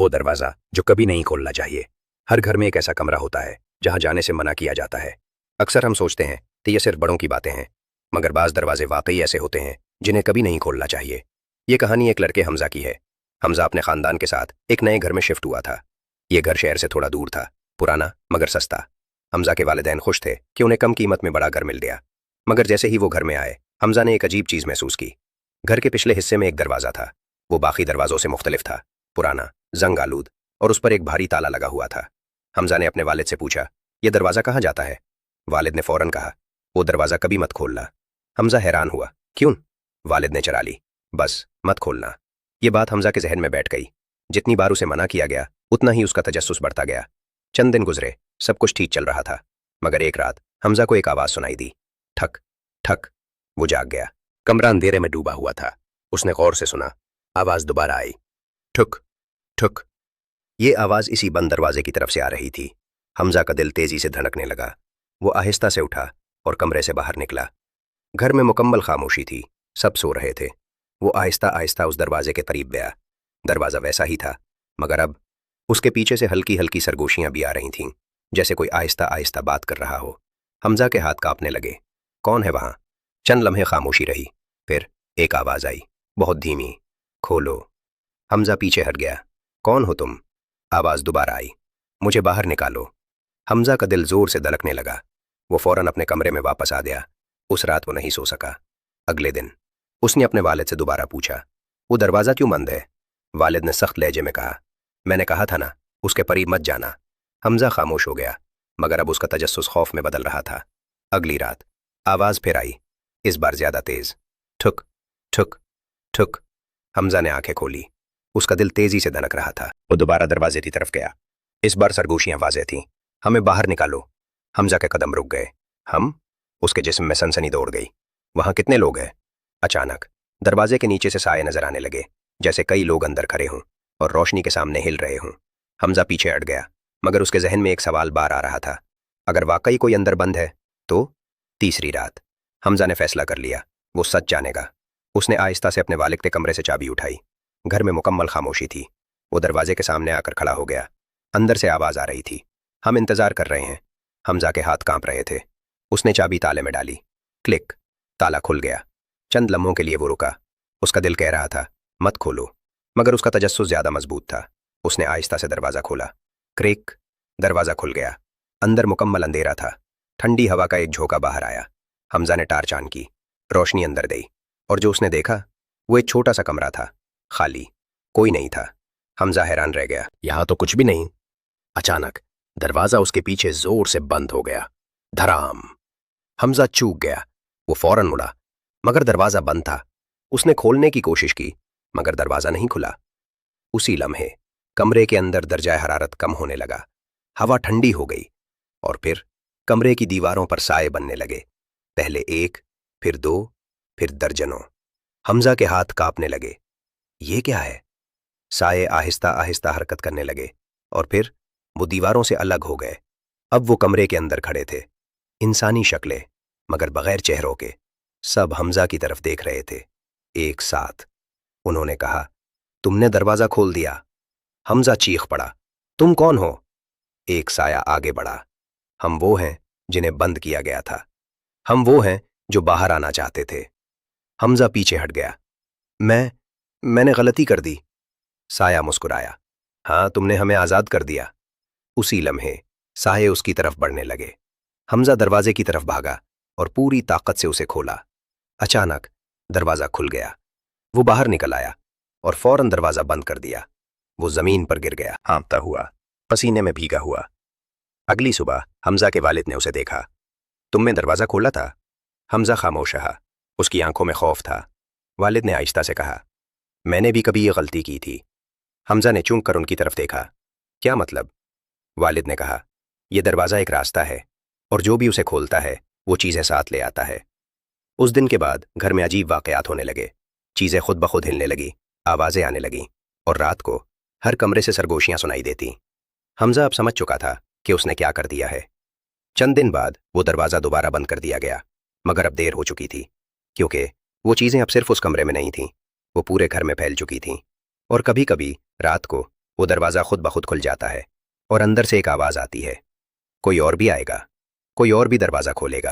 वो दरवाज़ा जो कभी नहीं खोलना चाहिए। हर घर में एक ऐसा कमरा होता है जहाँ जाने से मना किया जाता है। अक्सर हम सोचते हैं कि ये सिर्फ बड़ों की बातें हैं, मगर बाज़ दरवाजे वाकई ऐसे होते हैं जिन्हें कभी नहीं खोलना चाहिए। ये कहानी एक लड़के हमजा की है। हमजा अपने ख़ानदान के साथ एक नए घर में शिफ्ट हुआ था। ये घर शहर से थोड़ा दूर था, पुराना मगर सस्ता। हमजा के वालिदैन खुश थे कि उन्हें कम कीमत में बड़ा घर मिल गया। मगर जैसे ही वो घर में आए, हमजा ने एक अजीब चीज़ महसूस की। घर के पिछले हिस्से में एक दरवाज़ा था। वो बाकी दरवाज़ों से मुख्तलिफ था, पुराना, जंग आलूद, और उस पर एक भारी ताला लगा हुआ था। हमजा ने अपने वालिद से पूछा, यह दरवाज़ा कहाँ जाता है? वालिद ने फ़ौरन कहा, वो दरवाज़ा कभी मत खोलना। हमजा हैरान हुआ, क्यों? वालिद ने चरा ली, बस मत खोलना। ये बात हमजा के जहन में बैठ गई। जितनी बार उसे मना किया गया, उतना ही उसका तजस्सुस बढ़ता गया। चंद दिन गुजरे, सब कुछ ठीक चल रहा था, मगर एक रात हमजा को एक आवाज़ सुनाई दी, ठक ठक। वो जाग गया। कमरा अंधेरे में डूबा हुआ था। उसने गौर से सुना। आवाज़ दोबारा आई, ठुक ठुक। ये आवाज़ इसी बंद दरवाजे की तरफ से आ रही थी। हमजा का दिल तेजी से धड़कने लगा। वो आहिस्ता से उठा और कमरे से बाहर निकला। घर में मुकम्मल खामोशी थी, सब सो रहे थे। वो आहिस्ता आहिस्ता उस दरवाजे के करीब गया। दरवाज़ा वैसा ही था, मगर अब उसके पीछे से हल्की हल्की सरगोशियां भी आ रही थीं, जैसे कोई आहिस्ता आहिस्ता बात कर रहा हो। हमजा के हाथ कांपने लगे। कौन है वहाँ? चंद लम्हे खामोशी रही, फिर एक आवाज़ आई, बहुत धीमी, खोलो। हमजा पीछे हट गया। कौन हो तुम? आवाज़ दोबारा आई, मुझे बाहर निकालो। हमजा का दिल जोर से धड़कने लगा। वो फौरन अपने कमरे में वापस आ गया। उस रात वो नहीं सो सका। अगले दिन उसने अपने वालिद से दोबारा पूछा, वो दरवाज़ा क्यों बंद है? वालिद ने सख्त लहजे में कहा, मैंने कहा था ना, उसके करीब मत जाना। हमजा खामोश हो गया, मगर अब उसका तजस्सुस खौफ में बदल रहा था। अगली रात आवाज़ फिर आई, इस बार ज्यादा तेज, ठुक ठुक ठुक। हमजा ने आंखें खोली। उसका दिल तेजी से धड़क रहा था। वो दोबारा दरवाजे की तरफ गया। इस बार सरगोशियां वाज़ेह थीं, हमें बाहर निकालो। हमजा के कदम रुक गए। हम? उसके जिस्म में सनसनी दौड़ गई। वहां कितने लोग हैं? अचानक दरवाजे के नीचे से साए नजर आने लगे, जैसे कई लोग अंदर खड़े हों और रोशनी के सामने हिल रहे हों। हमजा पीछे हट गया, मगर उसके जहन में एक सवाल बार आ रहा था, अगर वाकई कोई अंदर बंद है तो? तीसरी रात हमजा ने फैसला कर लिया, वो सच जानेगा। उसने आहिस्ता से अपने वालिद के कमरे से चाबी उठाई। घर में मुकम्मल खामोशी थी। वो दरवाजे के सामने आकर खड़ा हो गया। अंदर से आवाज़ आ रही थी, हम इंतज़ार कर रहे हैं। हमजा के हाथ कांप रहे थे। उसने चाबी ताले में डाली। क्लिक, ताला खुल गया। चंद लम्हों के लिए वो रुका। उसका दिल कह रहा था, मत खोलो, मगर उसका तजस्सुस ज़्यादा मजबूत था। उसने आहिस्ता से दरवाज़ा खोला। क्रेक, दरवाज़ा खुल गया। अंदर मुकम्मल अंधेरा था। ठंडी हवा का एक झोंका बाहर आया। हमजा ने टार्च ऑन की, रोशनी अंदर दी, और जो उसने देखा वो एक छोटा सा कमरा था, खाली, कोई नहीं था। हमजा हैरान रह गया, यहाँ तो कुछ भी नहीं। अचानक दरवाज़ा उसके पीछे जोर से बंद हो गया। धड़ाम। हमजा चूक गया। वो फौरन मुड़ा, मगर दरवाज़ा बंद था। उसने खोलने की कोशिश की, मगर दरवाज़ा नहीं खुला। उसी लम्हे कमरे के अंदर दर्जा हरारत कम होने लगा। हवा ठंडी हो गई, और फिर कमरे की दीवारों पर साए बनने लगे। पहले एक, फिर दो, फिर दर्जनों। हमजा के हाथ कांपने लगे। ये क्या है? साए आहिस्ता आहिस्ता हरकत करने लगे, और फिर वो दीवारों से अलग हो गए। अब वो कमरे के अंदर खड़े थे, इंसानी शक्लें, मगर बगैर चेहरों के। सब हमजा की तरफ देख रहे थे, एक साथ। उन्होंने कहा, तुमने दरवाज़ा खोल दिया। हमजा चीख पड़ा, तुम कौन हो? एक साया आगे बढ़ा, हम वो हैं जिन्हें बंद किया गया था। हम वो हैं जो बाहर आना चाहते थे। हमजा पीछे हट गया। मैंने गलती कर दी। साया मुस्कुराया, हाँ, तुमने हमें आज़ाद कर दिया। उसी लम्हे साये उसकी तरफ बढ़ने लगे। हमजा दरवाजे की तरफ भागा और पूरी ताकत से उसे खोला। अचानक दरवाज़ा खुल गया। वो बाहर निकल आया और फौरन दरवाज़ा बंद कर दिया। वो ज़मीन पर गिर गया, हाँफता हुआ, पसीने में भीगा हुआ। अगली सुबह हमजा के वालिद ने उसे देखा। तुमने दरवाज़ा खोला था? हमजा खामोश रहा। उसकी आंखों में खौफ था। वालिद ने आहिस्ता से कहा, मैंने भी कभी ये गलती की थी। हमजा ने चूक कर उनकी तरफ देखा। क्या मतलब? वालिद ने कहा, यह दरवाज़ा एक रास्ता है, और जो भी उसे खोलता है वो चीज़ें साथ ले आता है। उस दिन के बाद घर में अजीब वाक़यात होने लगे। चीज़ें खुद ब खुद हिलने लगी, आवाज़ें आने लगीं, और रात को हर कमरे से सरगोशियां सुनाई देती। हमजा अब समझ चुका था कि उसने क्या कर दिया है। चंद दिन बाद वो दरवाज़ा दोबारा बंद कर दिया गया, मगर अब देर हो चुकी थी, क्योंकि वो चीज़ें अब सिर्फ उस कमरे में नहीं थीं, वो पूरे घर में फैल चुकी थीं। और कभी कभी रात को वो दरवाज़ा खुद ब खुद खुल जाता है और अंदर से एक आवाज़ आती है, कोई और भी आएगा, कोई और भी दरवाज़ा खोलेगा।